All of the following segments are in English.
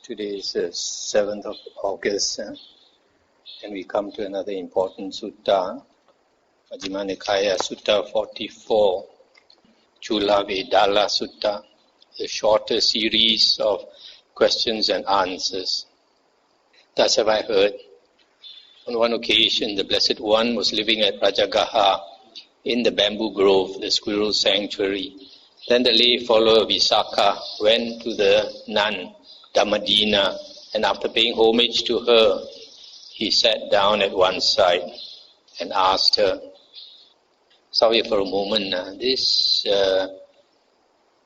Today is the 7th of August, and we come to another important sutta, Majjhima Nikaya Sutta 44, Culavedalla Sutta, a shorter series of questions and answers. Thus have I heard. On one occasion, the Blessed One was living at Rajagaha in the bamboo grove, the squirrel sanctuary. Then the lay follower Visakha went to the nun, Dhammadina, and after paying homage to her, he sat down at one side and asked her, sorry for a moment, this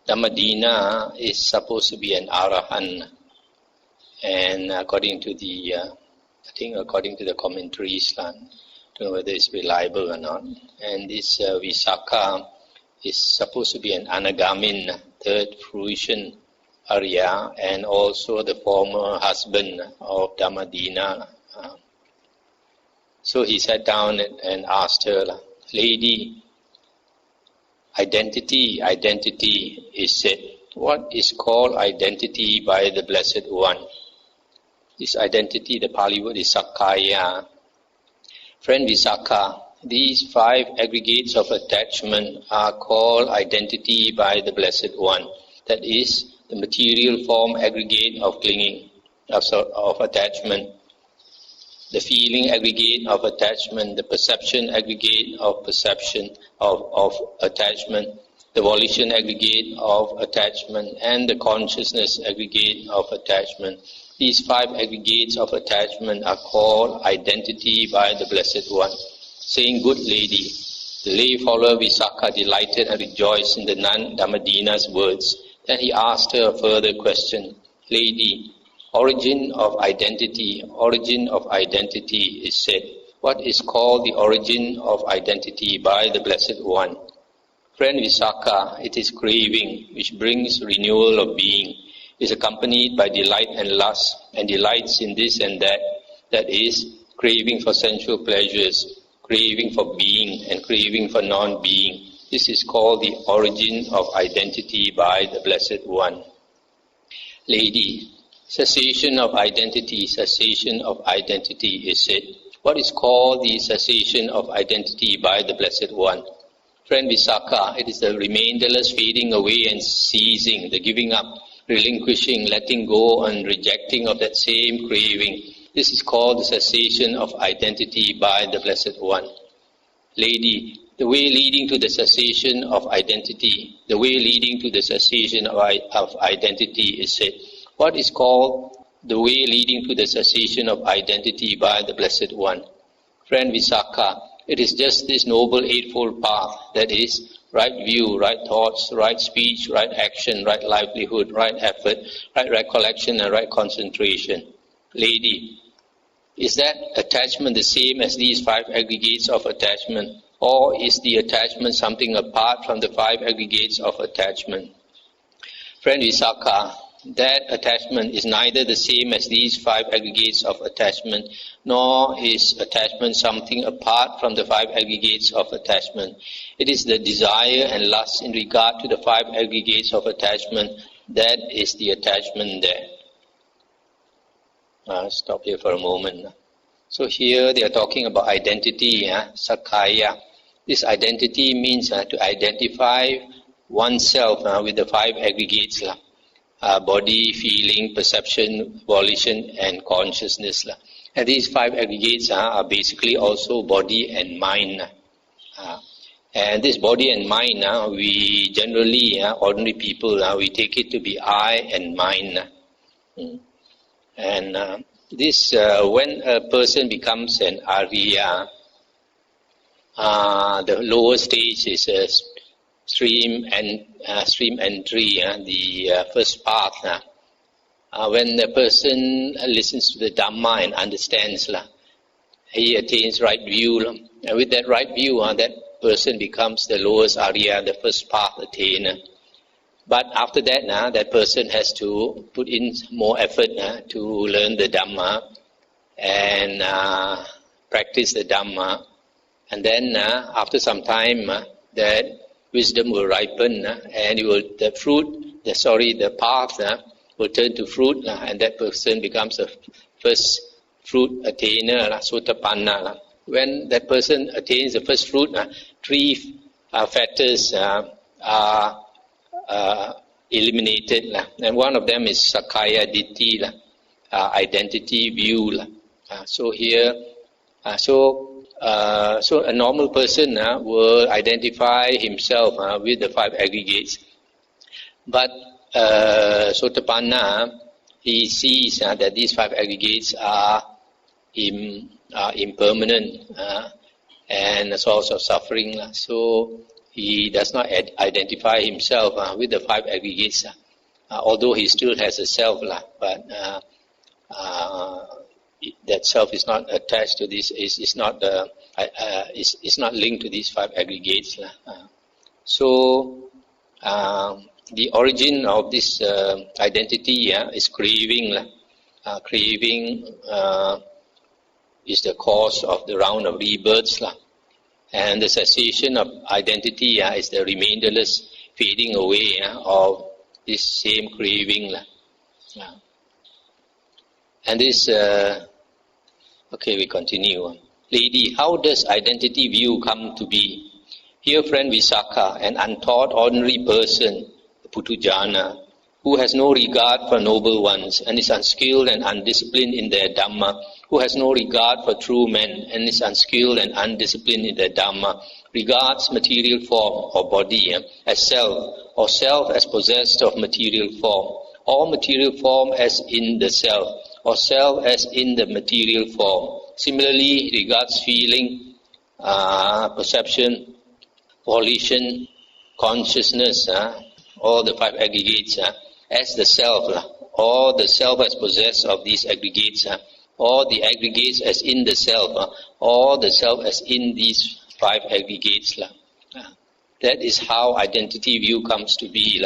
Dhammadina is supposed to be an Arahan, and according to the, according to the commentaries, I don't know whether it's reliable or not, and this Visakha is supposed to be an Anagamin, third fruition Arya, and also the former husband of Dhammadina. So he sat down and asked her, Lady, identity is said. What is called identity by the Blessed One? This identity, the Pali word is Sakkaya. Friend Visakha, these 5 aggregates of attachment are called identity by the Blessed One. That is, the material form aggregate of clinging, of attachment, the feeling aggregate of attachment, the perception aggregate of perception of attachment, the volition aggregate of attachment, and the consciousness aggregate of attachment. These 5 aggregates of attachment are called identity by the Blessed One. Saying, good lady, the lay follower Visakha delighted and rejoiced in the nun Dhammadina's words. Then he asked her a further question. Lady, origin of identity is said. What is called the origin of identity by the Blessed One? Friend Visakha, it is craving which brings renewal of being, is accompanied by delight and lust, and delights in this and that, that is, craving for sensual pleasures, craving for being, and craving for non-being. This is called the origin of identity by the Blessed One. Lady, cessation of identity is said. What is called the cessation of identity by the Blessed One? Friend Visakha, it is the remainderless fading away and ceasing, the giving up, relinquishing, letting go and rejecting of that same craving. This is called the cessation of identity by the Blessed One. Lady, the way leading to the cessation of identity, is said. What is called the way leading to the cessation of identity by the Blessed One? Friend Visakha, it is just this noble eightfold path, that is, right view, right thoughts, right speech, right action, right livelihood, right effort, right recollection, and right concentration. Lady, is that attachment the same as these 5 aggregates of attachment, or is the attachment something apart from the 5 aggregates of attachment? Friend Visakha, that attachment is neither the same as these 5 aggregates of attachment, nor is attachment something apart from the 5 aggregates of attachment. It is the desire and lust in regard to the 5 aggregates of attachment that is the attachment there. Stop here for a moment. So here they are talking about identity, Sakkaya. This identity means to identify oneself with the 5 aggregates, body, feeling, perception, volition, and consciousness. And these 5 aggregates are basically also body and mind. And this body and mind, we generally, ordinary people, we take it to be I and mine. And this, when a person becomes an Arya, the lower stage is a stream entry, the first path. When the person listens to the Dhamma and understands, he attains right view. And with that right view, that person becomes the lowest Arya, the first path attainer. But after that, that person has to put in more effort to learn the Dhamma and practice the Dhamma. And then after some time, that wisdom will ripen and the path will turn to fruit, and that person becomes the first fruit attainer, Sotapanna. When that person attains the first fruit, three factors are eliminated, and one of them is Sakkaya Ditthi, identity view. So here, so a normal person will identify himself with the five aggregates, but Sotapanna, he sees that these five aggregates are impermanent and a source of suffering. So he does not identify himself with the five aggregates, although he still has a self, but that self is not attached to this, is not linked to these five aggregates. So the origin of this identity is craving. Craving is the cause of the round of rebirths, and the cessation of identity is the remainderless fading away of this same craving. And this, okay, we continue. Lady, how does identity view come to be? Here, friend Visakha, an untaught ordinary person, the Putujana, who has no regard for noble ones and is unskilled and undisciplined in their Dhamma, who has no regard for true men and is unskilled and undisciplined in their Dhamma, regards material form or body as self, or self as possessed of material form, or material form as in the self, or self as in the material form. Similarly, he regards feeling, perception, volition, consciousness, all the five aggregates as the self, or the self as possessed of these aggregates, or the aggregates as in the self, or the self as in these five aggregates. That is how identity view comes to be.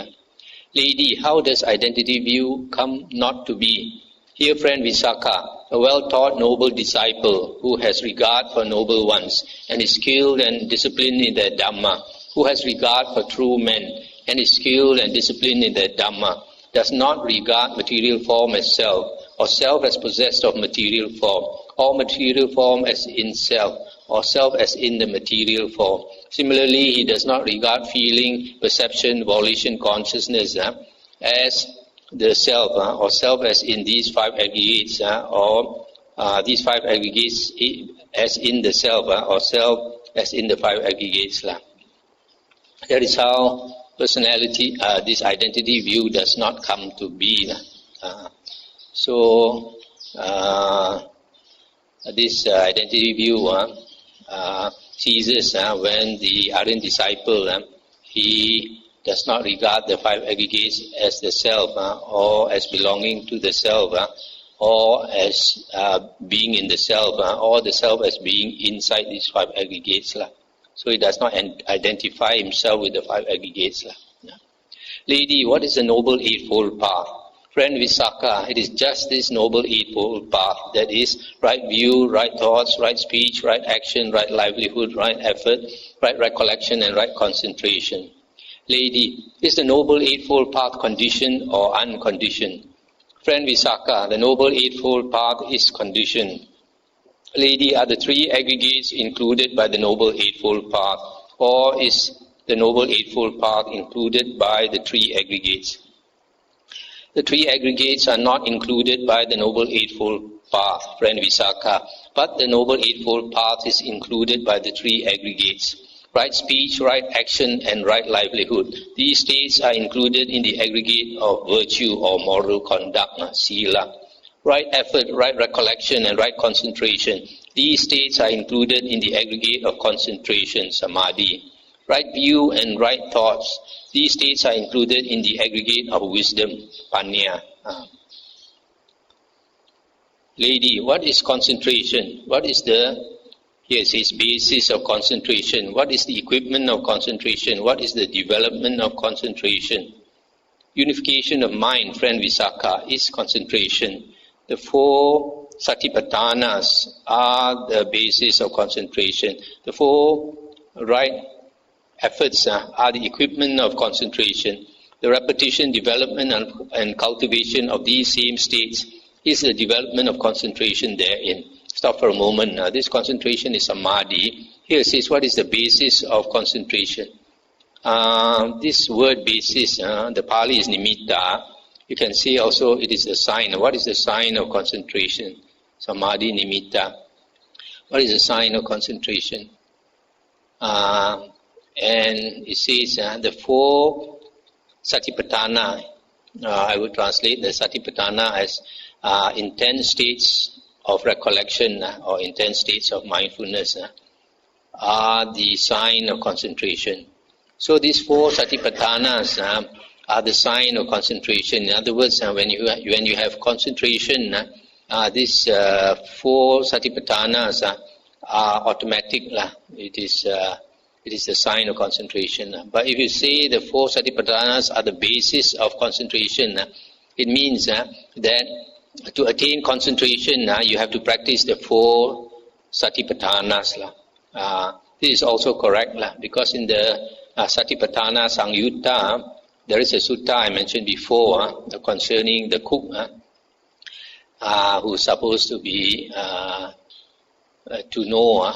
Lady, how does identity view come not to be? Here, friend Visakha, a well-taught noble disciple who has regard for noble ones and is skilled and disciplined in their Dhamma, who has regard for true men and is skilled and disciplined in their Dhamma, does not regard material form as self, or self as possessed of material form, or material form as in self, or self as in the material form. Similarly, he does not regard feeling, perception, volition, consciousness as the self, or self as in these five aggregates, or these five aggregates as in the self, or self as in the five aggregates. That is how personality, this identity view does not come to be. So this identity view ceases when the ardent disciple he does not regard the five aggregates as the self, or as belonging to the self, or as being in the self, or the self as being inside these five aggregates. So he does not identify himself with the five aggregates. Lady, what is the Noble Eightfold Path? Friend Visakha, it is just this Noble Eightfold Path, that is, right view, right thoughts, right speech, right action, right livelihood, right effort, right recollection, and right concentration. Lady, is the Noble Eightfold Path conditioned or unconditioned? Friend Visakha, the Noble Eightfold Path is conditioned. Lady, are the three aggregates included by the Noble Eightfold Path, or is the Noble Eightfold Path included by the three aggregates? The three aggregates are not included by the Noble Eightfold Path, friend Visakha, but the Noble Eightfold Path is included by the three aggregates. Right speech, right action, and right livelihood. These states are included in the aggregate of virtue or moral conduct, sila. Right effort, right recollection, and right concentration. These states are included in the aggregate of concentration, samadhi. Right view and right thoughts. These states are included in the aggregate of wisdom, panya. Lady, what is concentration? What is the basis of concentration? What is the equipment of concentration? What is the development of concentration? Unification of mind, friend Visakha, is concentration. The four Satipatthanas are the basis of concentration. The four right efforts are the equipment of concentration. The repetition, development and cultivation of these same states is the development of concentration therein. Stop for a moment. This concentration is samadhi. Here it says, what is the basis of concentration? This word basis, the Pali is nimitta. You can see also it is the sign. What is the sign of concentration? Samadhi nimitta. What is the sign of concentration? And it says the four satipatthana. I would translate the satipatthana as intense states of recollection or intense states of mindfulness are the sign of concentration. So these four satipatthanas are the sign of concentration. In other words, when you have concentration, these four satipatthanas are automatic. It is the sign of concentration. But if you say the four satipatthanas are the basis of concentration, it means that to attain concentration, you have to practice the four satipatthanas. This is also correct because in the Satipatthana Sangyutta, there is a sutta I mentioned before concerning the cook who is supposed to be to know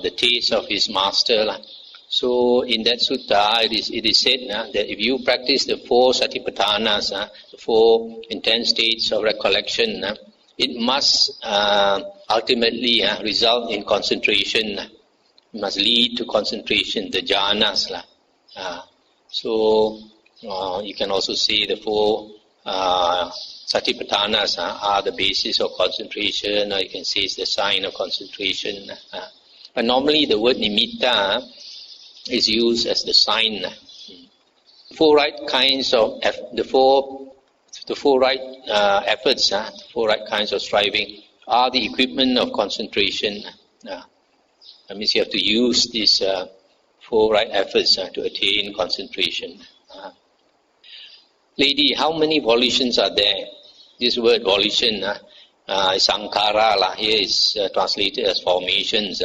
the taste of his master. So in that sutta, it is said that if you practice the four satipatthanas, the four intense states of recollection, it must ultimately result in concentration. It must lead to concentration, the jhanas. So you can also say the four satipatthanas are the basis of concentration, or you can say it's the sign of concentration. But normally the word nimitta is used as the sign. Four right kinds of the four right efforts, the four right kinds of striving are the equipment of concentration. That means you have to use these four right efforts to attain concentration. Lady, how many volitions are there? This word volition, sankhara, here is translated as formations,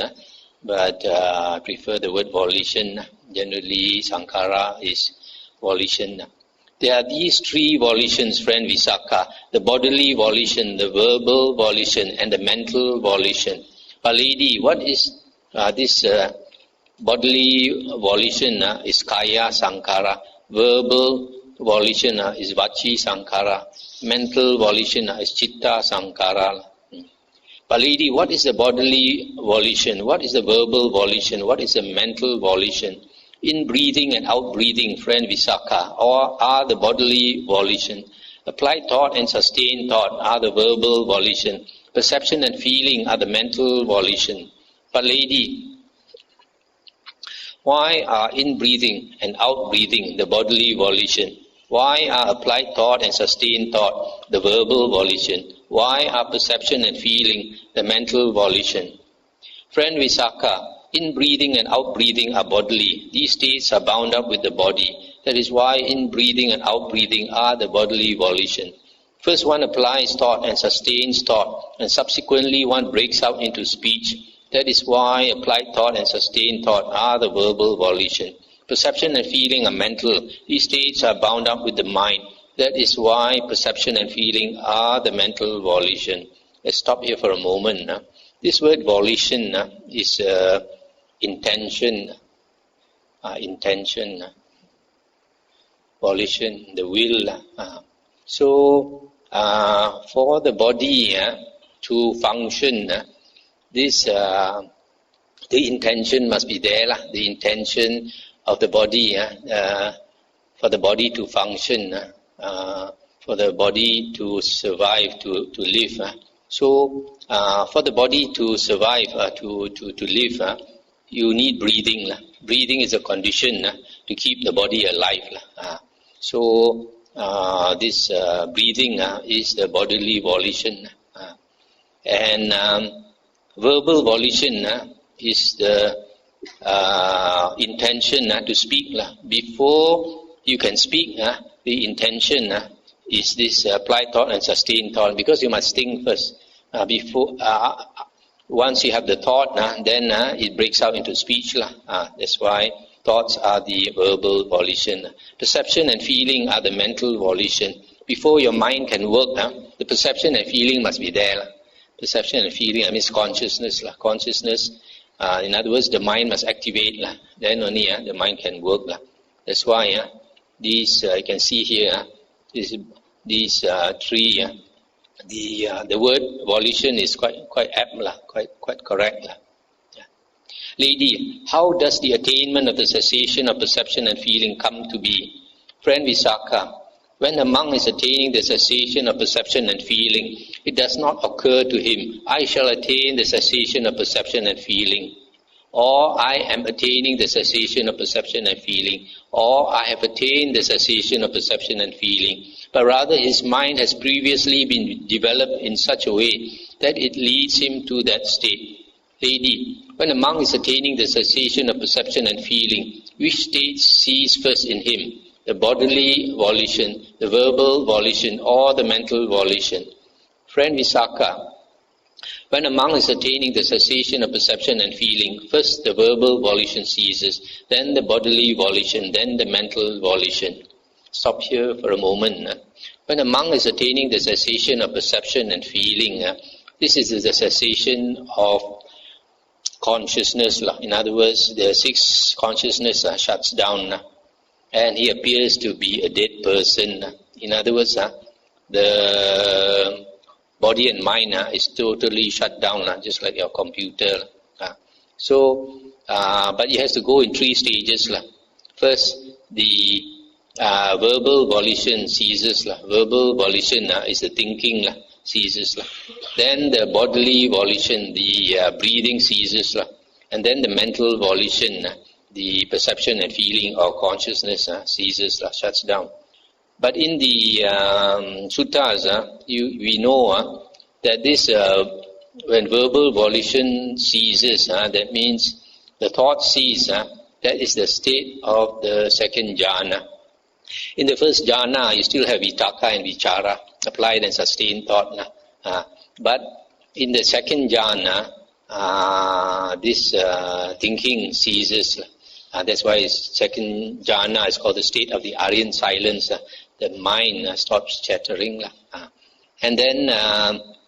but I prefer the word volition. Generally, sankhara is volition. There are these three volitions, friend Visakha: the bodily volition, the verbal volition, and the mental volition. But lady, what is this bodily volition? Is kaya sankhara. Verbal volition is vachi sankhara. Mental volition is chitta sankhara. But lady, what is the bodily volition? What is the verbal volition? What is the mental volition? In breathing and out breathing, friend Visakha, or are the bodily volition. Applied thought and sustained thought are the verbal volition. Perception and feeling are the mental volition. But lady, why are in breathing and out breathing the bodily volition? Why are applied thought and sustained thought the verbal volition? Why are perception and feeling the mental volition? Friend Visakha, in breathing and out breathing are bodily. These states are bound up with the body. That is why in breathing and out breathing are the bodily volition. First one applies thought and sustains thought, and subsequently one breaks out into speech. That is why applied thought and sustained thought are the verbal volition. Perception and feeling are mental. These states are bound up with the mind. That is why perception and feeling are the mental volition. Let's stop here for a moment. This word volition is intention. Volition, the will. So, for the body to function, this the intention must be there. The intention of the body for the body to function, for the body to survive, to live. So, for the body to survive, to live, you need breathing. Breathing is a condition to keep the body alive. So, this breathing is the bodily volition. And verbal volition is the intention to speak. Before you can speak, the intention is this applied thought and sustained thought, because you must think first. Before, once you have the thought, then it breaks out into speech. That's why thoughts are the verbal volition. Perception and feeling are the mental volition. Before your mind can work, the perception and feeling must be there. Perception and feeling, I mean consciousness. Consciousness, in other words, the mind must activate. Then only the mind can work. That's why these, you can see here, these three, the word volition is quite apt, quite correct. Lady, how does the attainment of the cessation of perception and feeling come to be? Friend Visakha, when a monk is attaining the cessation of perception and feeling, it does not occur to him, I shall attain the cessation of perception and feeling, or I am attaining the cessation of perception and feeling, or I have attained the cessation of perception and feeling, but rather his mind has previously been developed in such a way that it leads him to that state. Lady, when a monk is attaining the cessation of perception and feeling, which state sees first in him? The bodily volition, the verbal volition, or the mental volition? Friend Visakha, when a monk is attaining the cessation of perception and feeling, first the verbal volition ceases, then the bodily volition, then the mental volition. Stop here for a moment. When a monk is attaining the cessation of perception and feeling, this is the cessation of consciousness. In other words, the six consciousness shuts down, and he appears to be a dead person. In other words, the body and mind is totally shut down, just like your computer. But it has to go in three stages. First, the verbal volition ceases. Verbal volition is the thinking ceases. Then the bodily volition, the breathing ceases. And then the mental volition, the perception and feeling or consciousness ceases, shuts down. But in the suttas, we know that this, when verbal volition ceases, that means the thought cease. That is the state of the second jhana. In the first jhana, you still have vitakka and vichara, applied and sustained thought. But in the second jhana, this thinking ceases. That's why second jhana is called the state of the Aryan silence. The mind stops chattering. And then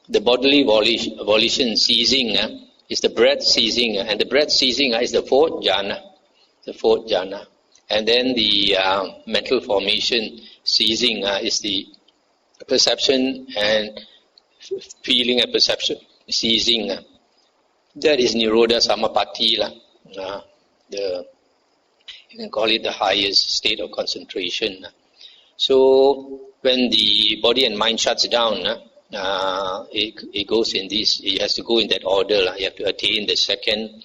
the bodily volition ceasing is the breath ceasing. And the breath ceasing is the fourth jhana. The fourth jhana. And then the mental formation ceasing is the perception and feeling and perception ceasing. That is Nirodha Samapatti. You can call it the highest state of concentration. So when the body and mind shuts down, it goes in this, it has to go in that order. You have to attain the second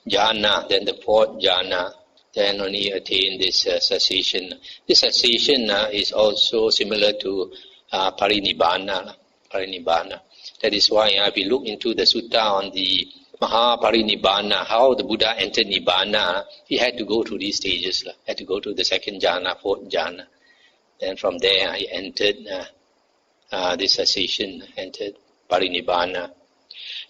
jhana, then the fourth jhana, then only attain this cessation. This cessation is also similar to parinibbana. That is why if we look into the sutta on the Mahaparinibbana, how the Buddha entered Nibbana, he had to go through these stages. Had to go to the second jhana, fourth jhana. Then from there he entered this cessation, entered Parinibbana.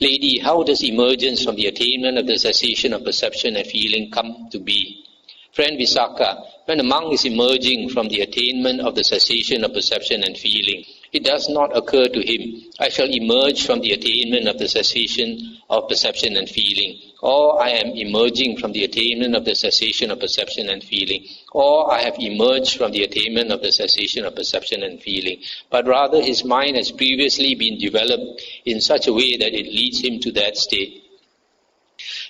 Lady, how does emergence from the attainment of the cessation of perception and feeling come to be? Friend Visakha, when a monk is emerging from the attainment of the cessation of perception and feeling, it does not occur to him, I shall emerge from the attainment of the cessation of perception and feeling, or I am emerging from the attainment of the cessation of perception and feeling, or I have emerged from the attainment of the cessation of perception and feeling, but rather his mind has previously been developed in such a way that it leads him to that state.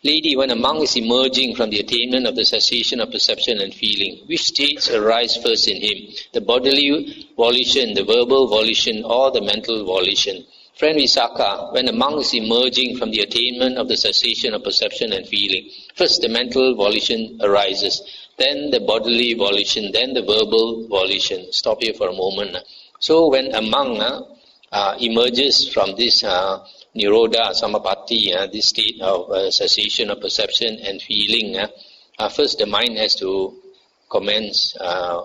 Lady, when a monk is emerging from the attainment of the cessation of perception and feeling, which states arise first in him? The bodily volition, the verbal volition, or the mental volition? Friend Visakha, when a monk is emerging from the attainment of the cessation of perception and feeling, first the mental volition arises, then the bodily volition, then the verbal volition. Stop here for a moment. So when a monk emerges from this Nirodha Samapatti, this state of cessation of perception and feeling, first the mind has to commence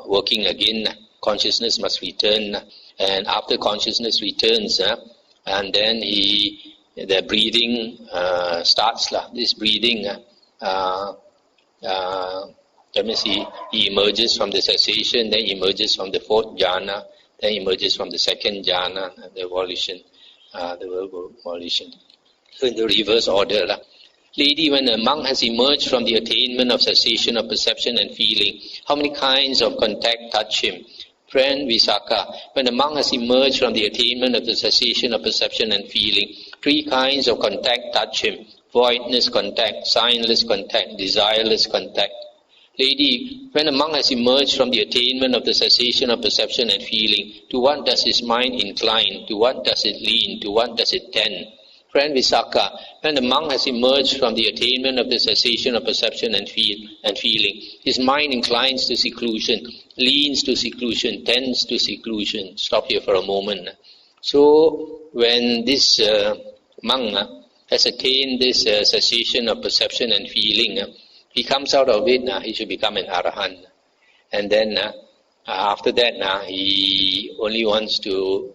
working again. Consciousness must return, and after consciousness returns, and then the breathing starts. This breathing That means he emerges from the cessation, then emerges from the fourth jhana, then emerges from the second jhana, the volition, the verbal volition. So in the reverse order. Lady, when a monk has emerged from the attainment of cessation of perception and feeling, how many kinds of contact touch him? Friend Visakha, when a monk has emerged from the attainment of the cessation of perception and feeling, 3 kinds of contact touch him: voidness contact, signless contact, desireless contact. Lady, when a monk has emerged from the attainment of the cessation of perception and feeling, to what does his mind incline? To what does it lean? To what does it tend? Friend Visakha, when the monk has emerged from the attainment of the cessation of perception and feeling, his mind inclines to seclusion, leans to seclusion, tends to seclusion. Stop here for a moment. So, when this monk has attained this cessation of perception and feeling, he comes out of it, he should become an arahant. And then, after that, he only wants to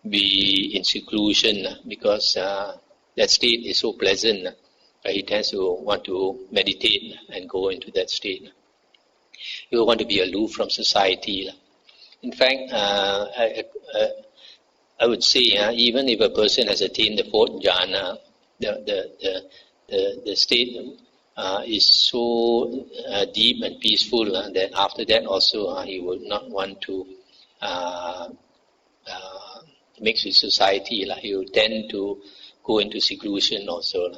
be in seclusion because that state is so pleasant. He tends to want to meditate and go into that state. He will want to be aloof from society. In fact, I would say even if a person has attained the fourth jhana, the state is so deep and peaceful that after that also he would not want to mix with society. He will tend to go into seclusion also.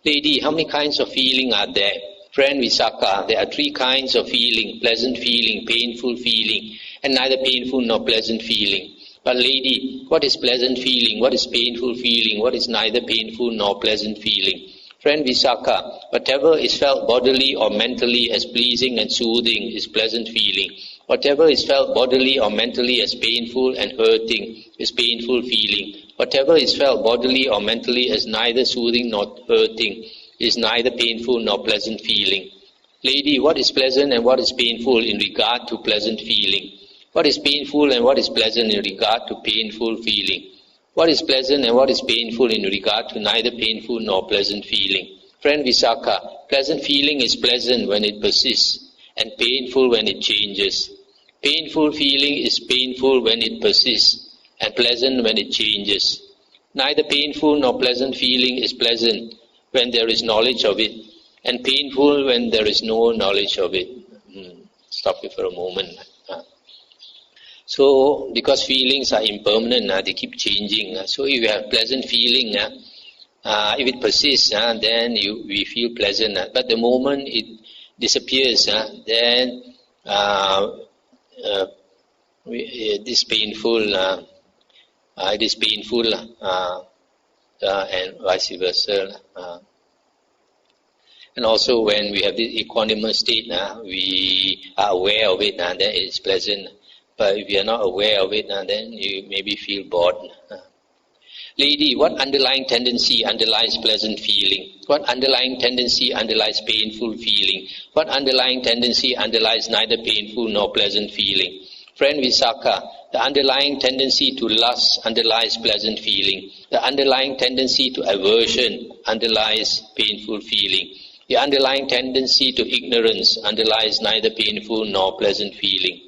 Lady, how many kinds of feeling are there? Friend Visakha, there are 3 kinds of feeling: pleasant feeling, painful feeling, and neither painful nor pleasant feeling. But lady, what is pleasant feeling? What is painful feeling? What is neither painful nor pleasant feeling? Friend Visakha, whatever is felt bodily or mentally as pleasing and soothing is pleasant feeling. Whatever is felt bodily or mentally as painful and hurting is painful feeling. Whatever is felt bodily or mentally as neither soothing nor hurting is neither painful nor pleasant feeling. Lady, what is pleasant and what is painful in regard to pleasant feeling? What is painful and what is pleasant in regard to painful feeling? What is pleasant and what is painful in regard to neither painful nor pleasant feeling? Friend Visakha, pleasant feeling is pleasant when it persists and painful when it changes. Painful feeling is painful when it persists and pleasant when it changes. Neither painful nor pleasant feeling is pleasant when there is knowledge of it, and painful when there is no knowledge of it. Stop here for a moment. So, because feelings are impermanent, they keep changing. So, if you have pleasant feeling, if it persists, then we feel pleasant. But the moment it disappears, then it is painful. It is painful, and vice versa. And also, when we have this equanimous state, we are aware of it, then it is pleasant. But if you are not aware of it, then you maybe feel bored. Lady, what underlying tendency underlies pleasant feeling? What underlying tendency underlies painful feeling? What underlying tendency underlies neither painful nor pleasant feeling? Friend Visakha, the underlying tendency to lust underlies pleasant feeling. The underlying tendency to aversion underlies painful feeling. The underlying tendency to ignorance underlies neither painful nor pleasant feeling.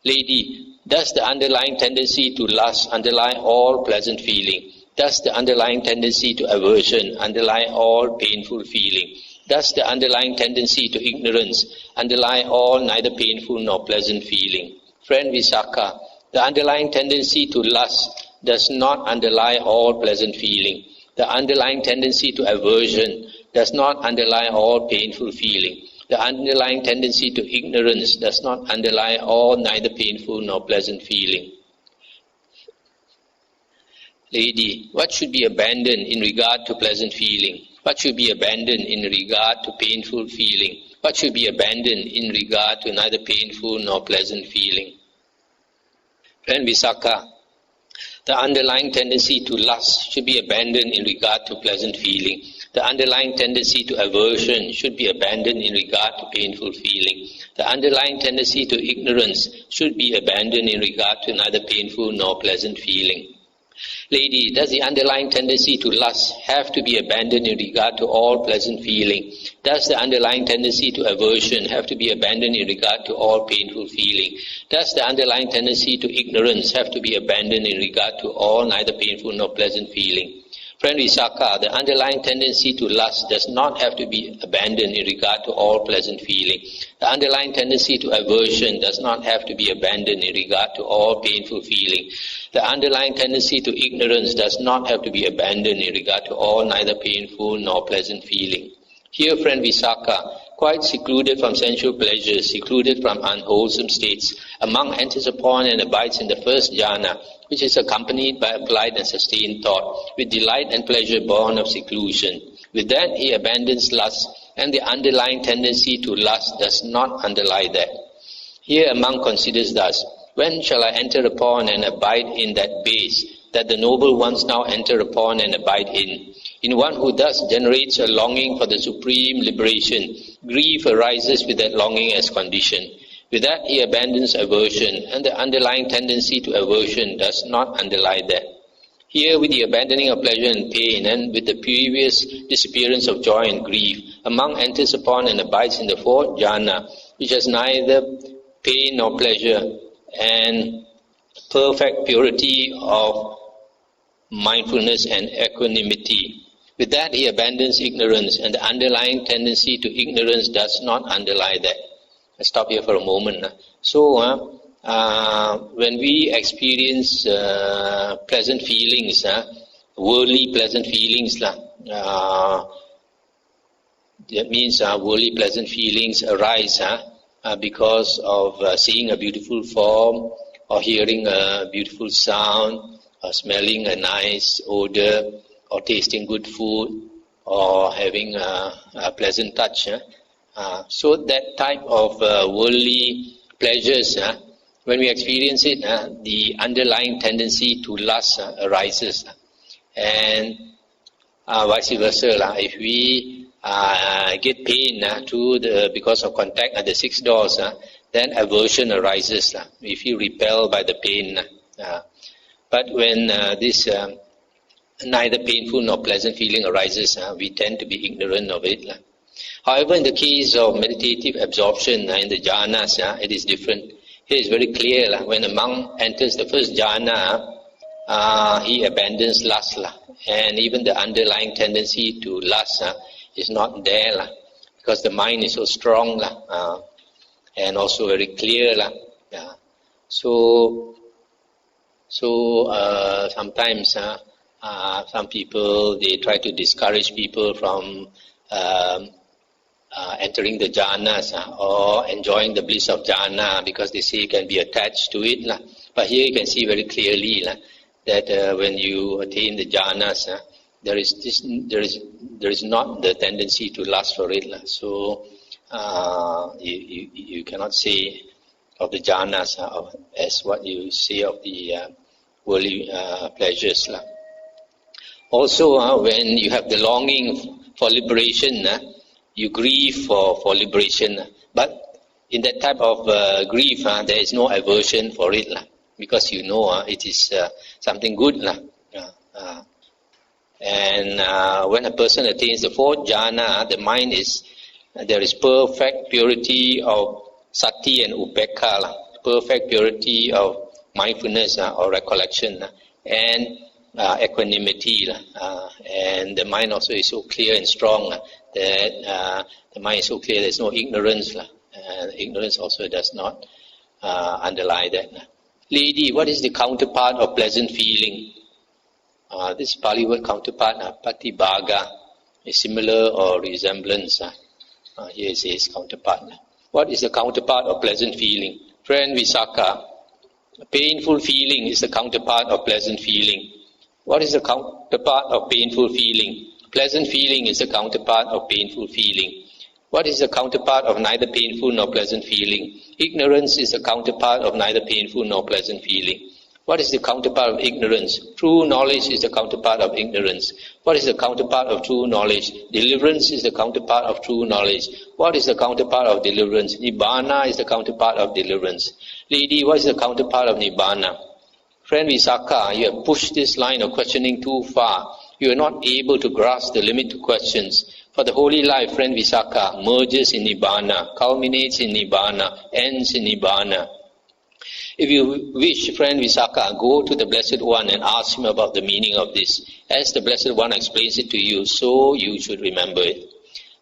Lady, does the underlying tendency to lust underlie all pleasant feeling? Does the underlying tendency to aversion underlie all painful feeling? Does the underlying tendency to ignorance underlie all neither painful nor pleasant feeling? Friend Visakha, the underlying tendency to lust does not underlie all pleasant feeling. The underlying tendency to aversion does not underlie all painful feeling. The underlying tendency to ignorance does not underlie all neither painful nor pleasant feeling. Lady, what should be abandoned in regard to pleasant feeling? What should be abandoned in regard to painful feeling? What should be abandoned in regard to neither painful nor pleasant feeling? Friend Visakha, the underlying tendency to lust should be abandoned in regard to pleasant feeling. The underlying tendency to aversion should be abandoned in regard to painful feeling. The underlying tendency to ignorance should be abandoned in regard to neither painful nor pleasant feeling. Lady, does the underlying tendency to lust have to be abandoned in regard to all pleasant feeling? Does the underlying tendency to aversion have to be abandoned in regard to all painful feeling? Does the underlying tendency to ignorance have to be abandoned in regard to all neither painful nor pleasant feeling? Friend Visakha, the underlying tendency to lust does not have to be abandoned in regard to all pleasant feeling. The underlying tendency to aversion does not have to be abandoned in regard to all painful feeling. The underlying tendency to ignorance does not have to be abandoned in regard to all neither painful nor pleasant feeling. Here, friend Visakha, quite secluded from sensual pleasures, secluded from unwholesome states, a monk enters upon and abides in the first jhana, which is accompanied by applied and sustained thought, with delight and pleasure born of seclusion. With that, he abandons lust, and the underlying tendency to lust does not underlie that. Here, a monk considers thus, when shall I enter upon and abide in that base that the noble ones now enter upon and abide in? In one who thus generates a longing for the supreme liberation, grief arises with that longing as condition. With that, he abandons aversion, and the underlying tendency to aversion does not underlie that. Here, with the abandoning of pleasure and pain, and with the previous disappearance of joy and grief, a monk enters upon and abides in the fourth jhana, which has neither pain nor pleasure, and perfect purity of mindfulness and equanimity. With that, he abandons ignorance, and the underlying tendency to ignorance does not underlie that. Let's stop here for a moment. So, when we experience pleasant feelings, worldly pleasant feelings, that means worldly pleasant feelings arise because of seeing a beautiful form, or hearing a beautiful sound, or smelling a nice odor, or tasting good food, or having a pleasant touch. So that type of worldly pleasures, when we experience it, the underlying tendency to lust arises. And vice versa, if we get pain because of contact at the 6 doors, then aversion arises. We feel repelled by the pain. But when this neither painful nor pleasant feeling arises, we tend to be ignorant of it. However, in the case of meditative absorption in the jhanas, it is different. Here is very clear. When a monk enters the first jhana, he abandons lust, and even the underlying tendency to lust is not there, because the mind is so strong and also very clear. So sometimes some people, they try to discourage people from entering the jhanas or enjoying the bliss of jhana, because they say you can be attached to it. But here you can see very clearly that when you attain the jhanas, there is not the tendency to lust for it. So you cannot say of the jhanas as what you say of the worldly pleasures. Also, when you have the longing for liberation, you grieve for liberation. But in that type of grief, there is no aversion for it, because you know it is something good. And when a person attains the fourth jhana, the mind there is perfect purity of sati and upekha, perfect purity of mindfulness or recollection, and equanimity, and the mind also is so clear and strong that the mind is so clear there is no ignorance, ignorance also does not underlie that. Lady, what is the counterpart of pleasant feeling? This Pali word counterpart, patibhaga, is similar or resemblance. Here it says counterpart. What is the counterpart of pleasant feeling? Friend Visakha, painful feeling is the counterpart of pleasant feeling. What is the counterpart of painful feeling? Pleasant feeling is the counterpart of painful feeling. What is the counterpart of neither painful nor pleasant feeling? Ignorance is the counterpart of neither painful nor pleasant feeling. What is the counterpart of ignorance? True knowledge is the counterpart of ignorance. What is the counterpart of true knowledge? Deliverance is the counterpart of true knowledge. What is the counterpart of deliverance? Nibbana is the counterpart of deliverance. Lady, what is the counterpart of Nibbana? Friend Visakha, you have pushed this line of questioning too far. You are not able to grasp the limit to questions. For the holy life, friend Visakha, merges in Nibbana, culminates in Nibbana, ends in Nibbana. If you wish, friend Visakha, go to the Blessed One and ask him about the meaning of this. As the Blessed One explains it to you, so you should remember it.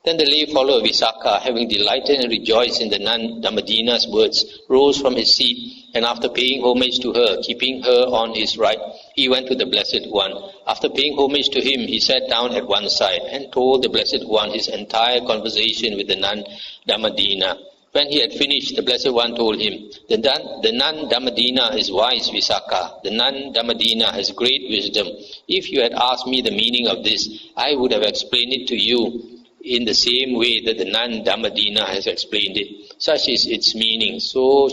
Then the lay follower Visakha, having delighted and rejoiced in the nun Dhammadina's words, rose from his seat, and after paying homage to her, keeping her on his right, he went to the Blessed One. After paying homage to him, he sat down at one side and told the Blessed One his entire conversation with the nun Dhammadina. When he had finished, the Blessed One told him, the nun Dhammadina is wise, Visakha. The nun Dhammadina has great wisdom. If you had asked me the meaning of this, I would have explained it to you in the same way that the nun Dhammadina has explained it. Such is its meaning, so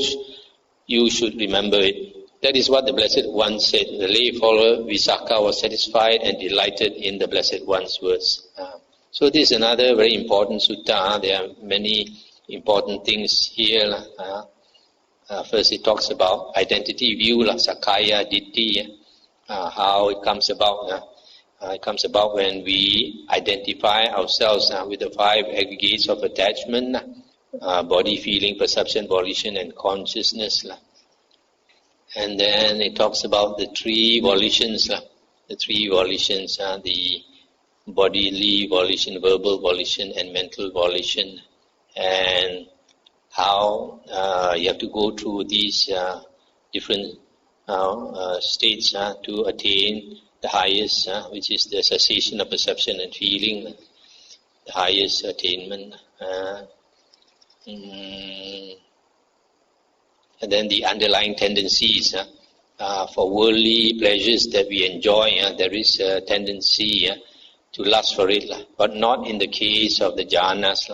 you should remember it. That is what the Blessed One said. The lay follower Visakha was satisfied and delighted in the Blessed One's words. So this is another very important sutta. There are many important things here. First it talks about identity view, Sakkaya Ditthi, how it comes about. It comes about when we identify ourselves with the five aggregates of attachment, body, feeling, perception, volition, and consciousness. And then it talks about the three volitions. The three volitions are the bodily volition, verbal volition, and mental volition. And how you have to go through these different states to attain the highest, which is the cessation of perception and feeling, the highest attainment. And then the underlying tendencies for worldly pleasures that we enjoy, there is a tendency to lust for it, but not in the case of the jhanas.